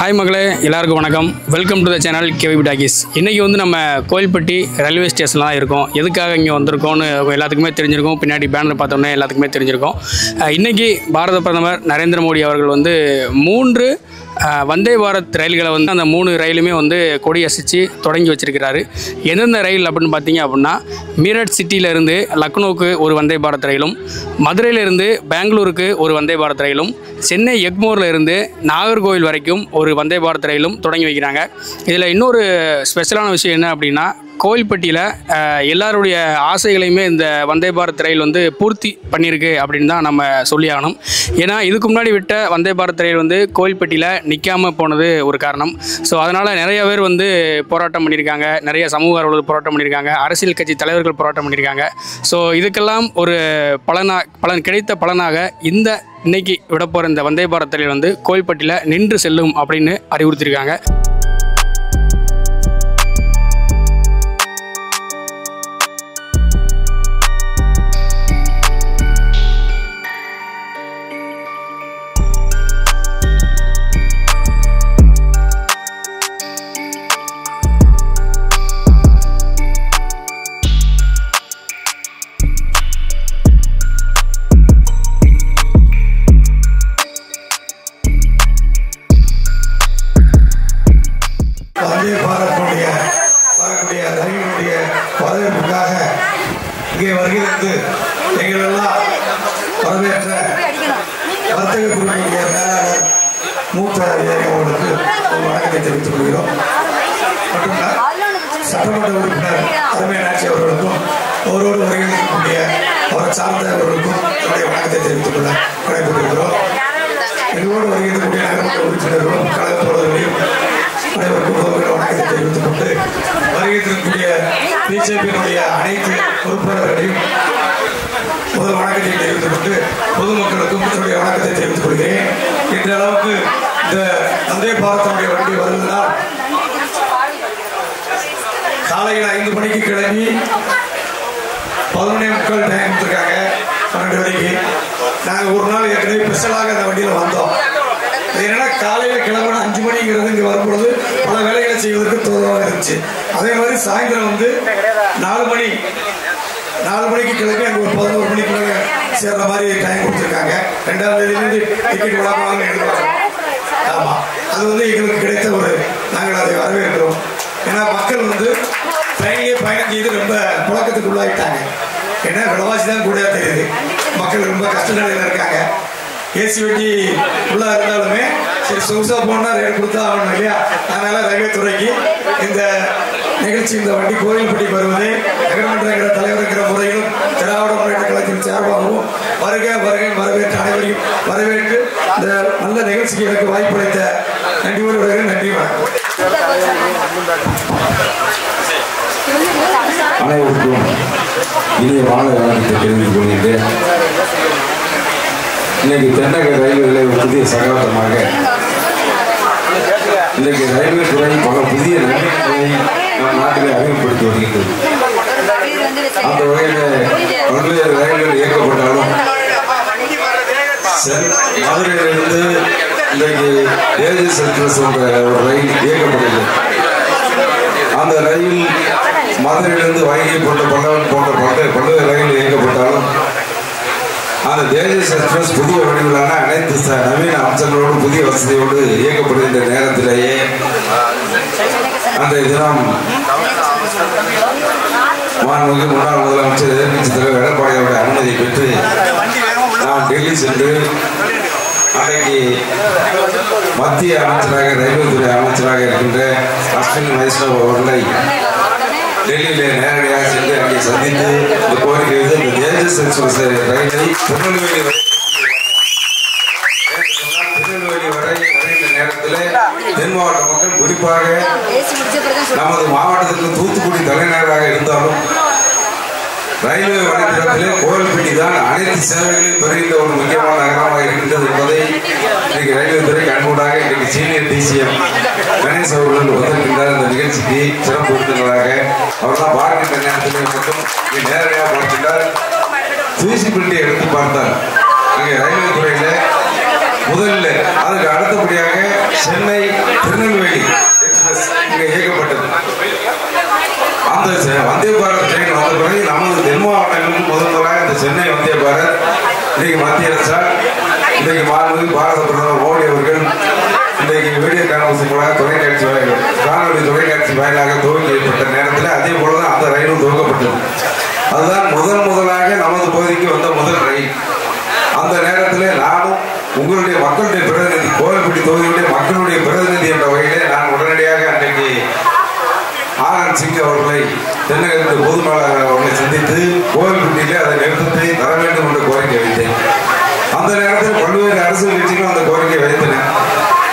Hi மகளே, எல்லாருக்கும் வணக்கம். Welcome to the channel KV Talkies. இன்றைக்கி நம்ம கோயில்பட்டி ரயில்வே ஸ்டேஷனில் தான் இருக்கோம். எதுக்காக இங்கே வந்திருக்கோன்னு எல்லாத்துக்குமே தெரிஞ்சிருக்கும். பின்னாடி பேனர் பார்த்தோன்னே எல்லாத்துக்குமே தெரிஞ்சிருக்கும். இன்றைக்கி பாரத பிரதமர் நரேந்திர மோடி அவர்கள் 3 வந்தே பாரத் ரயில்களை அந்த 3 ரயிலுமே கொடி அசைச்சு தொடங்கி வச்சிருக்கிறாரு. எந்தெந்த ரயில் அப்படின்னு பார்த்தீங்க அப்படின்னா, மீரட் சிட்டியிலேருந்து லக்னோவுக்கு ஒரு வந்தே பாரத் ரயிலும், மதுரையிலேருந்து பெங்களூருக்கு ஒரு வந்தே பாரத் ரயிலும், சென்னை எக்மோரில் இருந்து நாகர்கோவில் வரைக்கும் ஒரு வந்தே பாரத் ரயிலும் தொடங்கி வைக்கிறாங்க. இதில் இன்னொரு ஸ்பெஷலான விஷயம் என்ன அப்படின்னா, கோயில்பட்டியில் எல்லாருடைய ஆசைகளையுமே இந்த வந்தே பாரத் ரயில் பூர்த்தி பண்ணியிருக்கு அப்படின்னு தான் நம்ம சொல்லி ஆகணும். ஏன்னா இதுக்கு முன்னாடி விட்ட வந்தே பாரத் ரயில் கோயில்பட்டியில் நிற்காமல் போனது ஒரு காரணம். ஸோ அதனால் நிறைய பேர் போராட்டம் பண்ணியிருக்காங்க, நிறைய சமூக ஆர்வலர்கள் போராட்டம் பண்ணியிருக்காங்க, அரசியல் கட்சி தலைவர்கள் போராட்டம் பண்ணியிருக்காங்க. ஸோ இதுக்கெல்லாம் ஒரு பலன் கிடைத்த பலனாக இன்னைக்கு விட போகிற இந்த வந்தே பாரத் ரயில் கோயில்பட்டியில் நின்று செல்லும் அப்படின்னு அறிவுறுத்தியிருக்காங்க. வந்தே பாரத்துடைய வரக்கூடிய ரயிலுடைய வரவேற்புக்காக இங்கே வருகிறது எங்களெல்லாம் வரவேற்ற வர்த்தக குழுவினுடைய மேலாளர் மூத்த அதிகாரி அவர்களுக்கு ஒரு வணக்கத்தை தெரிவித்துக் கொள்கிறோம். மட்டுமல்ல, சட்டமன்ற உறுப்பினர் அருமையாட்சி அவர்களுக்கும் அவரோடு வருகிறக்கூடிய அவரை சார்ந்தவர்களுக்கும் என்னுடைய வணக்கத்தை தெரிவித்துக் கொள்ள கடைபிடிக்கிறோம். எங்களோடு வருகிறக்கூடிய நகர்மன்ற உறுப்பினர்களும் கழக தோழர்களையும் அனைவருக்கும் முதல்வர் வணக்கத்தை தெரிவித்துக் கொண்டு, வருகிறக்கூடிய பிஜேபியினுடைய அனைத்து உறுப்பினர்களையும் முதல் வணக்கத்தை தெரிவித்துக் கொண்டு, பொதுமக்களுக்கும் என்னுடைய வணக்கத்தை தெரிவித்துக் கொள்கிறேன். என்ற அளவுக்கு இந்த வந்தே பாரத்தினுடைய வண்டி வருவதால் காலையில் 5 மணிக்கு கிளம்பி 11:45 டைம் கொடுத்துருக்காங்க. 12 மணிக்கு நாங்கள் ஒரு நாள் ஏற்கனவே ஸ்பெஷலாக அந்த வண்டியில் வந்தோம். ஏன்னா காலையில் கிளம்புனா 5 மணிங்கிறது இங்கே வரும்பொழுது பல வேலைகளை செய்வதற்கு தோதாக இருந்துச்சு. அதே மாதிரி சாயந்தரம் 4 மணிக்கு கிளம்பி அங்கே ஒரு 11 மணிக்குள்ள சேர்ற மாதிரி டைம் கொடுத்துருக்காங்க. 2ஆம் தேதியிலேருந்து டிக்கெட் விடாமல் எடுக்கிறாங்க. ஆமாம், அது எங்களுக்கு கிடைத்த நாங்கள் அதை வரவேற்கிறோம். ஏன்னா மக்கள் ட்ரெயின்லேயே பயணம் செய்து ரொம்ப புழக்கத்துக்கு உள்ளாகிட்டாங்க. ஏன்னா விலைவாசி தான் கூட தெரியுது. மக்கள் ரொம்ப கஷ்ட நிலையில் இருக்காங்க. ஏசி வண்டி உள்ளே இருந்தாலுமே சரி சொகுசா போனால் ரேட் கொடுத்தா ஆகணும் இல்லையா? அதனால் ரயில்வே துறைக்கு இந்த நிகழ்ச்சி, இந்த வண்டி கோயில்பட்டிக்கு வருவது நகரமன்ற தலைவருங்கிற முறையிலும் திராவிட முன்னேற்ற கழகத்தின் சார்பாகவும் வருக வரவேற்று அனைவரையும் வரவேற்று இந்த நல்ல நிகழ்ச்சிக்கு எனக்கு வாய்ப்பளித்த நன்றி வருவதற்கு நன்றி வணக்கம். அனைவருக்கும் இனிய மாலை வணக்கத்தை தெரிவித்துக் கொள்கின்றேன். இன்னைக்கு தென்னக ரயில்வேகளை ஒரு புதிய சகவாசமாக இன்றைக்கு ரயில்வே துறை பல புதிய நன்மைகளை நம் நாட்டிலே அறிமுகப்படுத்தி வருகின்றது. அந்த வகையில் பல்வேறு ரயில்கள் இயக்கப்பட்டாலும் மதுரையிலிருந்து இன்றைக்கு தேஜஸ் எக்ஸ்பிரஸ் என்ற ஒரு ரயில் இயக்கப்படுகிறது. அந்த ரயில் மதுரையிலிருந்து வைகை போன்ற பல்வேறு ரயில் இயக்கப்பட்டாலும் அந்த தேஜஸ் எக்ஸ்பிரஸ் புதிய வடிவிலான அனைத்து நவீன அம்சங்களோடு புதிய வசதியோடு இயக்கப்படுகின்ற நேரத்திலேயே அந்த தினம் மாண்புமிகு முன்னாள் முதலமைச்சர் எதிர்க்கட்சி தலைவர் எடப்பாடி அவருடைய அனுமதியை பெற்று நான் டெல்லி சென்று அன்றைக்கு மத்திய அமைச்சராக ரயில்வே துறை அமைச்சராக இருக்கின்ற அஸ்வினி வைஷ்ணவ் அவர்களை டெல்லியிலே நேரடியாக சென்று அங்கே சந்தித்து இந்த கோரிக்கை இந்த தேஜஸ் எக்ஸ்பிரஸ் ரயிலை திருநெல்வேலி வரை வரைந்த நேரத்தில் தென் மாவட்ட மக்கள், குறிப்பாக நமது மாவட்டத்திற்கு தூத்துக்குடி தலைநகராக இருந்தாலும் ரயில்வே வழித்தடத்திலே கோயில்பட்டி தான் அனைத்து சேவைகளையும் பெறுகின்ற ஒரு முக்கியமான நகரமாக இருக்கின்றது என்பதை இன்றைக்கு ரயில்வே துறை கண்கூடாக இன்றைக்கு சீனியர் டிசிஎம் கணேஷ் அவர்கள் வந்திருக்கின்றார். இந்த நிகழ்ச்சிக்கு சிறப்பு விருந்தினராக அவர்தான் பார்க்கின்ற நேரத்திலே மட்டும் நேரடியாக பார்க்கின்றார். ஃபிசிபிலிட்டியை எடுத்து பார்த்தார். அங்கே ரயில்வே துறையில் முதல்ல அதுக்கு அடுத்தபடியாக சென்னை திருநெல்வேலி எக்ஸ்பிரஸ் இங்கே இயக்கப்பட்டது. அந்த வந்தே பாரத் ட்ரெயின் வந்த பிறகு நமது தென் மாவட்டங்களுக்கு முதன்முறையாக இந்த சென்னை வந்தே பாரத் இன்றைக்கு மத்திய அரசால் இன்றைக்கு மாண்புமிகு பாரத பிரதமர் மோடி அவர்கள் இன்றைக்கு வீடியோ கான்ஃபரன்ஸ் மூலமாக காணொலி தொலைக்காட்சி வாயிலாக துவக்கப்பட்ட நேரத்தில் அதே போலதான் அந்த ரயிலும் துவக்கப்பட்டது. அதுதான் முதலாக நமது பகுதிக்கு வந்த முதல் ரயில். அந்த நேரத்தில் நானும் உங்களுடைய மக்களுடைய பிரதிநிதி, கோவில்பட்டி தொகுதியுடைய மக்களுடைய பிரதிநிதி என்ற வகையிலே நான் உடனடியாக அன்றைக்கு ஆர்.என். சிங் அவர்களை தென்னகத்து பொதுமேலாளர் அவர்களை சந்தித்து கோவில்பட்டியிலே அதை நிறுத்தத்தை தர வேண்டும் என்ற கோரிக்கை வைத்தேன். அந்த நேரத்தில் பல்வேறு அரசியல் கட்சிகளும் அந்த கோரிக்கை வைத்தன.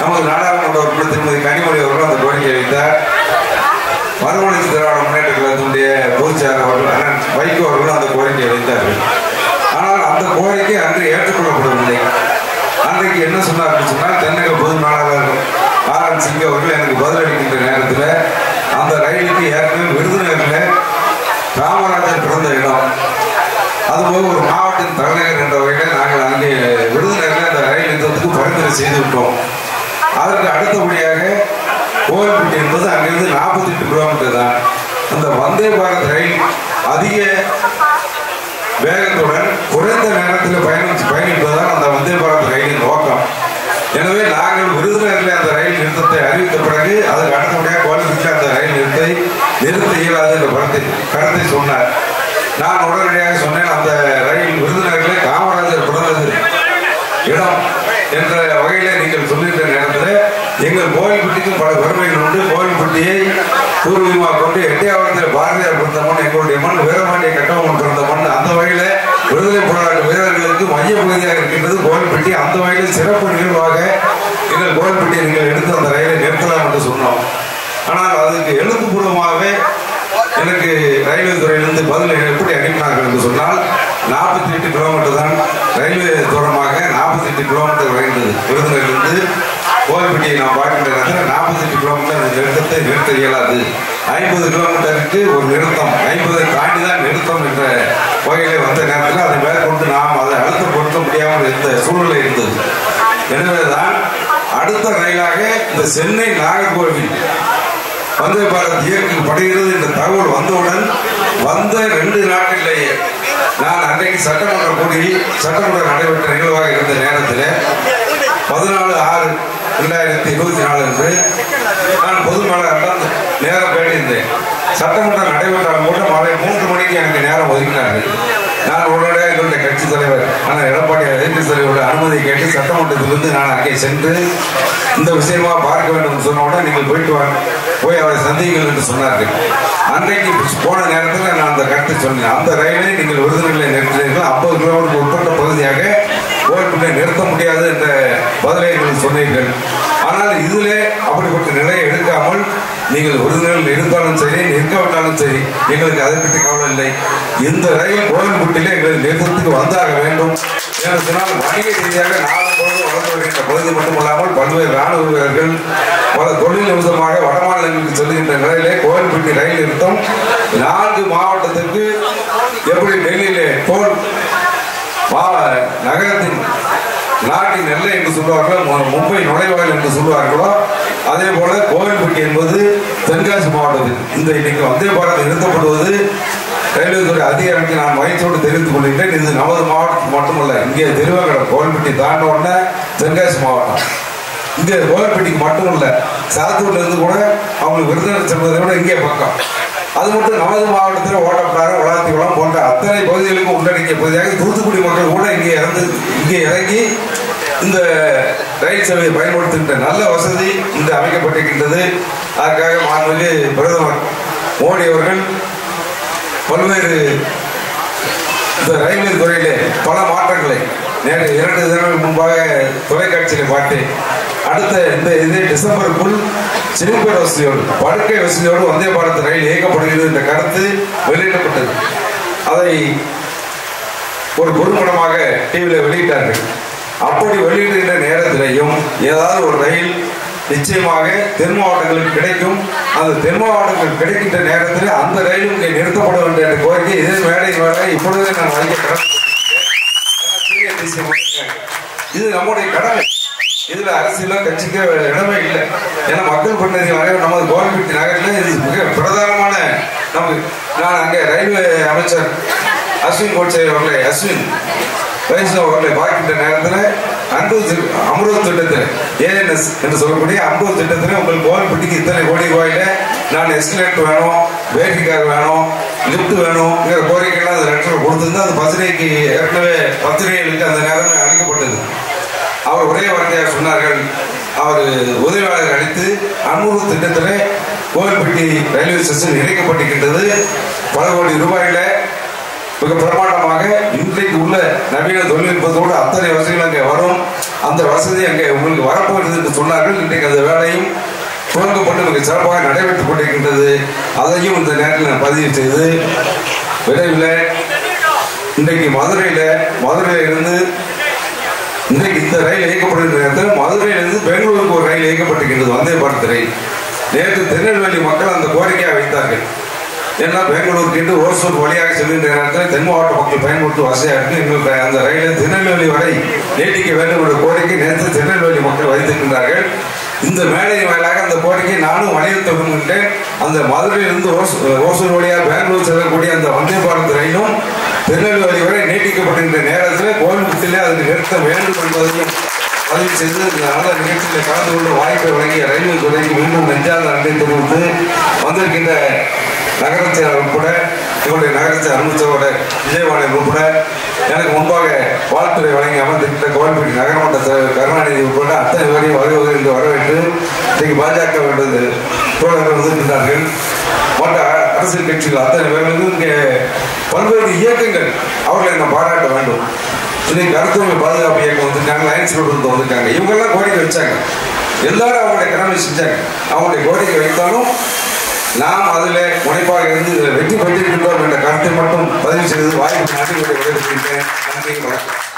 நமது நாடாளுமன்ற உறுப்பினர் திருமதி கனிமொழி அவர்களும் அந்த கோரிக்கை வைத்தார். மறுமலர்ச்சி திராவிட முன்னேற்ற கழகத்தினுடைய பொதுச்செயலாளர் அவர்கள் அண்ணன் வைகோ அவர்களும் அந்த கோரிக்கையை வைத்தார்கள். ஆனால் அந்த கோரிக்கை அன்று ஏற்றுக்கொள்ளப்படவில்லை. அன்றைக்கு என்ன சொன்னார் சொன்னால், தென்னக பொது மேலாளர் ஆர்.என். சிங் அவர்கள் எனக்கு பதிலளிக்கின்ற நேரத்தில் அந்த ரயிலுக்கு ஏற்கனவே விருதுநகரில் காமராஜர் பிறந்த இடம், அதுபோக ஒரு மாவட்டத்தின் தலைநகர் என்ற வகையில் நாங்கள் அங்கே விருதுநகரில் அந்த ரயில் நிறுத்தத்துக்கு பரிந்துரை செய்து விட்டோம். அதற்கு அடுத்தபடியாக கோவில்பட்டி என்பது அங்கிருந்து 48 கிலோமீட்டர் தான். அந்த வந்தே பாரத் ரயில் அதிக வேகத்துடன் குறைந்த நேரத்தில் பயணிப்பதுதான் அந்த வந்தே பாரத் ரயிலின் நோக்கம். எனவே நாங்கள் விருதுநகரில் அந்த ரயில் நிறுத்தத்தை அறிவித்த பிறகு அதற்கு அடுத்தபடியாக கோவில்பட்டியில் அந்த ரயில் நிறுத்த இயலாது என்ற கருத்தை சொன்னார். நான் உடனடியாக சொன்னேன், அந்த ரயில் விருதுநகரில் காமராஜர் பிறந்தது இடம் என்ற வகையில நீங்கள் சொல்லியிருந்த நேரத்தில் எங்கள் கோவில்பட்டிக்கும் பல பெருமைகள் உண்டு. கோவில்பட்டியை பூர்வீகமாக கொண்டு எட்டையாவரத்தில் பாரதியார் பிறந்த மண், எங்களுடைய மண் வீரபாண்டிய கட்டபொம்மன் பிறந்த மண். அந்த வகையில விடுதலை போராட்ட வீரர்களுக்கு மைய பகுதியாக இருக்கின்றது கோவில்பட்டி. அந்த வகையில் சிறப்பு நிகழ்வாக எங்கள் கோவில்பட்டியை நீங்கள் எடுத்து அந்த ரயிலை நிறுத்தலாம் என்று சொன்னோம். ஆனால் அதுக்கு எழுத்துப்பூர்வமாகவே எனக்கு ரயில்வே துறையிலிருந்து பதில் எப்படி அனுப்பினார்கள் என்று சொன்னால், 48 கிலோமீட்டர் தான் ரயில்வே தூரமாக 48 கிலோமீட்டர் விரைந்தது. விருதுநகரிலிருந்து கோவில்பட்டியை நாம் பார்க்கின்ற நேரத்தில் 48 கிலோமீட்டர் அந்த நிறுத்தத்தை நிறுத்த இயலாது. 50 கிலோமீட்டருக்கு ஒரு நிறுத்தம், 50 தாண்டி தான் நிறுத்தம் என்ற வகையிலே வந்த நேரத்தில் அதை மேற்கொண்டு நாம் அதை அழுத்தப்படுத்த முடியாமல் இருந்த சூழ்நிலை இருந்தது. எனவேதான் அடுத்த ரயிலாக இந்த சென்னை நாகர்கோவில் வந்தே பாரத் இயக்கப்படுகிறது என்ற தகவல் வந்தவுடன் வந்த 2 நாட்களிலேயே நான் அன்றைக்கு சட்டமன்ற நடைபெற்ற நிகழ்வாக இருந்த நேரத்தில் 14/6/2024 என்று நான் பொதுமேலாளரிடம் நேரம் கேட்டிருந்தேன். சட்டமன்றம் நடைபெற்றாலும் கூட மாலை 3 மணிக்கு எனக்கு நேரம் ஒதுக்கினார்கள். நான் உடனடியாக எங்களுடைய கட்சி தலைவர் ஆனால் எடப்பாடி தலைவருடைய அனுமதியை கேட்டு சட்டமன்றத்திலிருந்து நான் அங்கே சென்று இந்த விஷயமா பார்க்க வேண்டும் சொன்ன உடனே நீங்கள் போய் அவரை சந்திங்கள் என்று சொன்னார்கள். அன்றைக்கு போன நேரத்தில் நான் அந்த கருத்தை சொன்னேன். அந்த ரயிலை நீங்கள் விருதுநகரில் நிறுத்தினீர்கள், 50 கிலோமீட்டர் உட்பட்ட பகுதியாக கோவில்பட்டியை நிறுத்த முடியாது என்ற பதிலை நீங்கள் சொன்னீர்கள். ஆனால் இதிலே அப்படிப்பட்ட நிலையை எடுக்காமல் நீங்கள் விருதுநகரில் இருந்தாலும் சரி நிற்கவிட்டாலும் சரி எங்களுக்கு அதை பற்றி கவலை இல்லை. இந்த ரயில் கோவில்பட்டியிலே எங்களுக்கு நிறுத்தத்துக்கு வந்தாக வேண்டும். ஏனென்றால் வணிக ரீதியாக நாளும்போது வளர்ந்து வருகின்ற பகுதி மட்டுமல்லாமல் பல்வேறு ராணுவ வீரர்கள் பல தொழில் நிமித்தமாக வடமாநிலங்களுக்கு செல்கின்ற நிலையிலே கோவில்பட்டி ரயில் நிறுத்தம் 4 மாவட்டத்திற்கு எப்படி டெல்லியிலே நகரத்தின் நாட்டின் எல்லை என்று சொல்வார்களோ, மும்பை நுழைவாயில் என்று சொல்வார்களோ, அதே போல கோவில்பட்டி என்பது தென்காசி மாவட்டத்தில் இந்த இன்னைக்கு வந்தே பாரத் நிறுத்தப்படுவது ரயில்வே துறை அதிகாரிக்கு நான் மகிழ்ச்சியோடு தெரிவித்துக் கொள்கின்றேன். இது நமது மாவட்டத்தில் மட்டுமல்ல, இங்கே திருவங்கடம் கோவில்பட்டி தாண்ட உடனே தென்காசி மாவட்டம். இங்கே கோவில்பட்டிக்கு மட்டுமல்ல, சாத்தூர்ல இருந்து கூட அவங்களுக்கு விருதுநகர் செல்வதை விட இங்கே பக்கம். அது மட்டும் நமது மாவட்டத்தில் ஓட்டப்பிடாரம் வளாத்திக்குளம் போன்ற அத்தனை பகுதிகளுக்கும் உள்ளடங்கிய பகுதியாக தூத்துக்குடி மக்கள் கூட இங்கே இறங்கி இந்த ரயில் சேவையை பயன்படுத்துகின்ற நல்ல வசதி இன்று அமைக்கப்பட்டிருக்கின்றது. அதற்காக மாண்புமிகு பிரதமர் மோடி அவர்கள் பல்வேறு இந்த ரயில்வே துறையிலே பல மாற்றங்களை நேற்று 2 தினங்களுக்கு முன்பாக தொலைக்காட்சியில் பார்த்தேன். அடுத்த இதே டிசம்பருக்குள் சிறுபேர் வசதியோடு படுக்கை வசதியோடு வந்தே பாரத் ரயில் இயக்கப்படுகிறது என்ற கருத்து வெளியிடப்பட்டது. அதை ஒரு குறும்படமாக டிவியில் வெளியிட்டார்கள். அப்படி வெளியிடுகின்ற நேரத்திலேயும் ஏதாவது ஒரு ரயில் நிச்சயமாக தென் மாவட்டங்களுக்கு கிடைக்கும். அந்த தென் மாவட்டங்களுக்கு கிடைக்கின்ற நேரத்தில் அந்த ரயிலும் இங்கே நிறுத்தப்பட வேண்டிய கோரிக்கை இதே மேடை இப்பொழுதே நான் வைக்க கடமை. இது நம்முடைய கடமை. இதுல அரசியலோ கட்சிக்கு இடமே இல்லை. ஏன்னா மக்கள் பண்ணி நமது கோவில்பட்டி நகரில் இது மிக பிரதானமான நமக்கு. நான் அங்கே ரயில்வே அமைச்சர் அஸ்வின் கோட்சே அவர்களை வைஷ்ணவ் அவர்களை பார்க்கின்ற நேரத்தில் அம்ருத் திட்டத்தில் ஏஎன்எஸ் என்று சொல்லக்கூடிய அம்ருத் திட்டத்தில் உங்கள் கோவில்பட்டிக்கு இத்தனை கோடி ரூபாயில நான் எஸ்கலேட்டர் வேணும், வேட்டிக்கார் வேணும், லிப்ட் வேணுங்கிற கோரிக்கைலாம் அந்த லெட்டர் கொடுத்திருந்தா அது பத்திரிகைக்கு ஏற்கனவே பத்திரிகைகளுக்கு அந்த நேரம் அளிக்கப்பட்டது. அவர் ஒரே வார்த்தையாக சொன்னார்கள், அவர் உதவியாளர் அளித்து அம்ருத் திட்டத்தில் கோவில்பட்டி ரயில்வே ஸ்டேஷன் இணைக்கப்பட்டிருக்கின்றது. பல கோடி ரூபாயில மிக பிரமாண்டமாக இன்றைக்கு உள்ள நவீன தொழில்நுட்பத்தோடு அத்தனை வசதிகள் அங்கே வரும். அந்த வசதி அங்கே உங்களுக்கு வரப்போகிறது என்று சொன்னார்கள். இன்றைக்கு அந்த வேலையும் துவங்கப்பட்டு மிக சிறப்பாக நடைபெற்றுக் கொண்டிருக்கின்றது. அதையும் இந்த நேரத்தில் நான் பதிவு செய்து விரைவில் இன்றைக்கு மதுரையிலிருந்து இன்றைக்கு இந்த ரயில் இயக்கப்படுகின்ற நேரத்தில் மதுரையிலிருந்து பெங்களூருக்கு ஒரு ரயில் இயக்கப்பட்டிருக்கின்றது, வந்தே பாரத் ரயில். நேற்று திருநெல்வேலி மக்கள் அந்த கோரிக்கையை வைத்தார்கள். ஏன்னா பெங்களூருக்கு ஓசூர் வழியாக செல்கின்ற நேரத்தில் தென் மாவட்ட மக்கள் பயன்படுத்த வசதியாக இருக்கு. எங்களுக்கு அந்த ரயிலை திருநெல்வேலி வரை நீட்டிக்க வேண்டும் என்ற கோரிக்கை நேற்று திருநெல்வேலி மக்கள் வைத்திருக்கின்றார்கள். இந்த மேடையின் வாயிலாக அந்த கோரிக்கை நானும் வலியுறுத்த விரும்புகின்றேன். அந்த மதுரையிலிருந்து ஓசூர் வழியாக பெங்களூர் செல்லக்கூடிய அந்த வந்தே பாரத் ரயிலும் திருநெல்வேலி வரை நீட்டிக்கப்படுகின்ற நேரத்தில் கோவில்பட்டியிலே அதுக்கு நிறுத்த வேண்டும் என்பதையும் பதிவு செய்து இந்த நல்ல நிகழ்ச்சியில் கலந்து கொண்டு வாய்ப்பை வழங்கிய ரயில்வே துறைக்கு மீண்டும் நெஞ்சார்ந்த நன்றி தெரிவித்து வந்திருக்கின்ற நகரச் செயலர் உட்பட எங்களுடைய நகரச் அமைச்சரோட விஜயவாணன் உட்பட எனக்கு முன்பாக வாழ்த்துறை வழங்கி அமர்ந்திருக்கிற கோவில்பட்டி நகரமன்ற தலைவர் கருணாநிதி உட்பட அத்தனை பேரையும் வருவது என்று வரவேற்று இன்றைக்கு பாஜக வேண்டது தோழர்கள் வந்திருக்கின்றார்கள். மற்ற அரசியல் கட்சிகள் அத்தனை பேர்களுக்கும் இங்கே பல்வேறு இயக்கங்கள் அவர்களை நாம் பாராட்ட வேண்டும். இன்னைக்கு கருத்துரிமை பாதுகாப்பு இயக்கம் வந்திருக்காங்க, லைன்ஸ் ரோடு வந்திருக்காங்க. இவங்கெல்லாம் கோரிக்கை வச்சாங்க, எல்லாரும் அவங்களுடைய கடமை செஞ்சாங்க. அவங்களுடைய கோரிக்கை வைத்தாலும் நாம் அதில் முனைப்பாக இருந்து வெற்றி பெற்றிருக்கின்றோம் என்ற கருத்தை மட்டும் பதிவு செய்து வாய்ப்பு நாட்டினுடைய விடைபெறுகின்றேன். நன்றி, வணக்கம்.